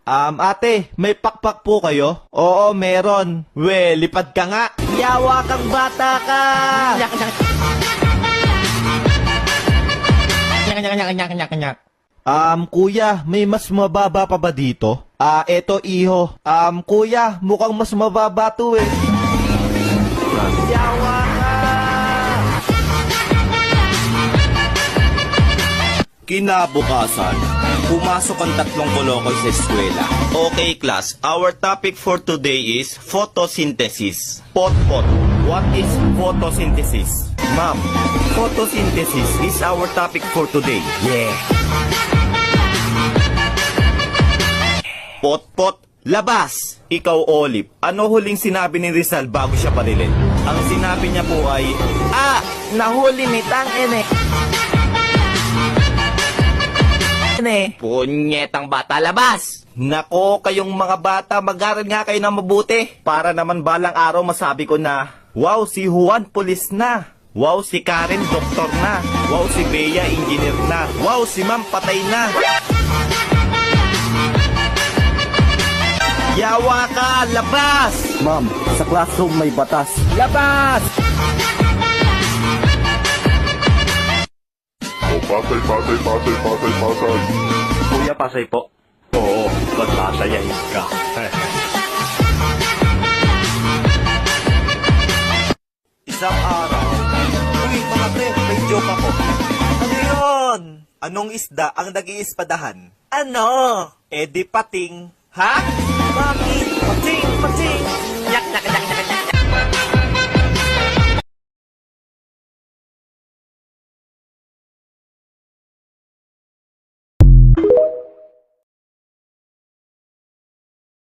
Ate, may pakpak po kayo? Oo, meron. We, lipad ka nga. Yawa kang bata ka! Kuya, may mas mababa pa ba dito? Eto iho. Kuya, mukhang mas mababa to eh. Yawa ka! Kinabukasan, pumasok ang tatlong kolokoy sa eskwela. Okay class, our topic for today is photosynthesis. Pot-pot, what is photosynthesis? Ma'am, photosynthesis is our topic for today. Yeah. Pot-pot, labas! Ikaw, Olive, ano huling sinabi ni Rizal bago siya parilin? Ang sinabi niya po ay, nahuli ni Tang-ene. Punyetang bata, labas! Nako, kayong mga bata, mag-aral nga kayo na mabuti. Para naman balang araw masabi ko na, wow, si Juan pulis na. Wow, si Karen doktor na. Wow, si Bea engineer na. Wow, si Ma'am patay na. Yawa ka, labas! Ma'am, sa classroom may batas. Labas! Patay. Kuya, pasay po. Oo, pagpasayahin ka. Isang araw. Uy, mga pre, may joke ako. Ano yun? Anong isda ang nag-iispadahan? Ano? Di pating. Ha? Bakit? Pating!